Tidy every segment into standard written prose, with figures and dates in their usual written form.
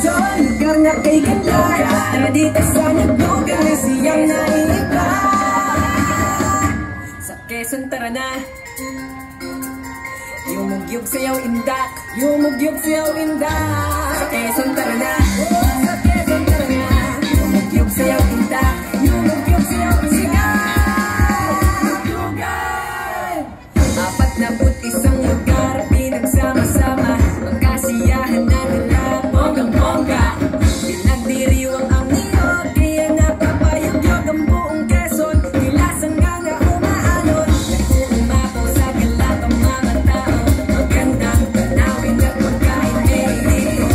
Quezon, lugar na kay ganda. Tara dito sa naglugar, siyang naiiba. Sa Quezon tara na. Yumugyug sayaw indak, yumugyug sayaw indak. Sa Quezon tara na. Sa Quezon tara na. Yumugyug sayaw indak, yumugyug sayaw indak. Apat na isang lugar, pinagsama-sama. Ang kasiyahan na nila, bonggang-bongga. Pinagdiriwang ang niyog, kaya napapayog-yog ang buong Quezon. Tilasang nga na umaalon, nag-uumapaw sa galat ang mga tao. Magandang tanawin at pagkain nililiw.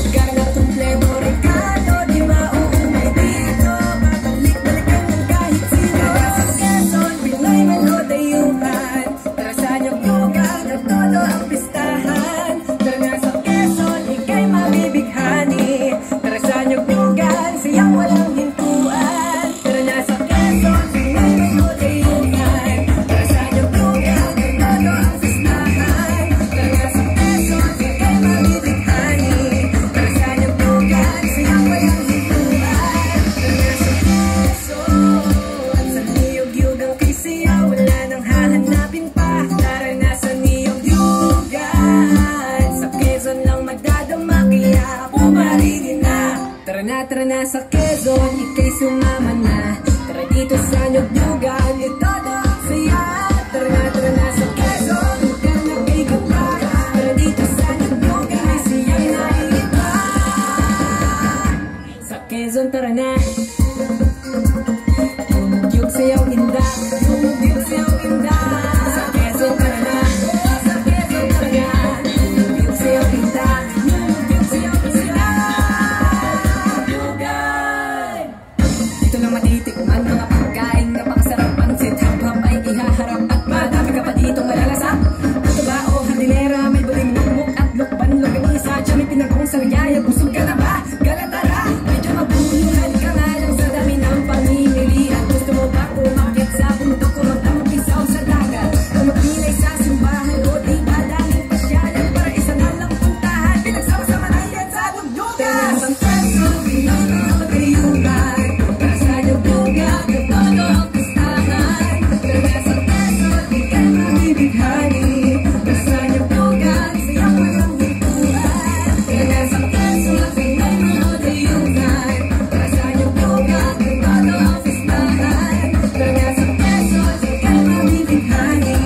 Lugar na kumpleto rekado, di mauumay dito. Babalik-balikan ng kahit sino. Sa Quezon, Pinoy man o dayuhan. Tara sa nyog-yogan at todo ang pistahan. Tara na sa Quezon, ika'y mabibighani. Tara sa nyog-yogan, siyang walang hintuan. Tara na sa Quezon, Pinoy man o dayuhan. Tara sa nyog-yogan at todo ang pistahan. Tara na sa Quezon, ika'y mabibighani. Tara sa nyog-yogan, siyang walang hintuan. Tara na sa Quezon, at sa niyog-yogang kay siya wala nang hahanapin pa. Tara na sa niyog-yogan, sa Quezon lang madadama kaya pumarinin na. Tara na sa Quezon, ika'y sumama na. Tara dito sa niyog-yogan, ito daw ang saya. Tara na sa Quezon, lugar na kay ganda. Tara dito sa niyog-yogan, siyang naiiba. Sa Quezon tara na. Yumugyug sayaw indak, yumugyug sayaw indak. Sa Quezon tara na. Sa Quezon tara na. Yumugyug sayaw indak, yumugyug sayaw indak. Yugan! Dito lang matitikman mga pagkain na pakasarap. Ang sithap-hap ay ihaharap at madami ka pa ditong malalasap. Ito ba o hardinera, may buling mukmuk at lukban, longganisa, tiyami pinagong sariyaya, busog ka na ba? Galatara, medyo mabuluhan ka nga lang sa dami ng pamimilian. Gusto mo ba umakit sa bundok o magtampisaw sa dagat? O magpilay sa simbahan o di ba daming pasyalan para isa na lang puntahan? Pinagsama-sama na yan sa nyog-yogan. Sa Quezon, Pinoy man o dayuhan. Tara sa nyog-yogan, at todo ang pistahan. Tara na sa Quezon, ika'y mabibighani. Tara sa nyog-yogan, siyang walang hintuan. Tara na sa Quezon, Pinoy man o dayuhan. Tara sa nyog-yogan, at todo ang pistahan. Tara na sa Quezon, ika'y mabibighani.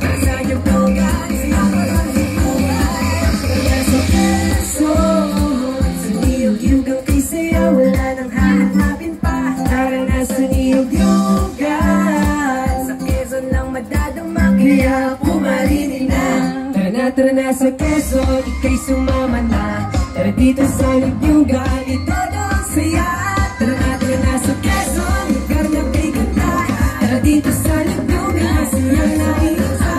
Tara sa nyog-yogan, siyang walang hintuan. Tara na sa Quezon, sa niyog-yogang kay saya wala nang hahanapin pa. Tara na sa niyog-yogan, sa Quezon lang madadama kaya pumarinin na. Tara na sa Quezon, ika'y sumama na. Tara dito sa niyog-yogan, ito daw ang saya. Tara na sa Quezon, lugar na kay ganda. Tara dito sa niyog-yogan, siyang naiiba.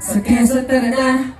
Sa Quezon tara na.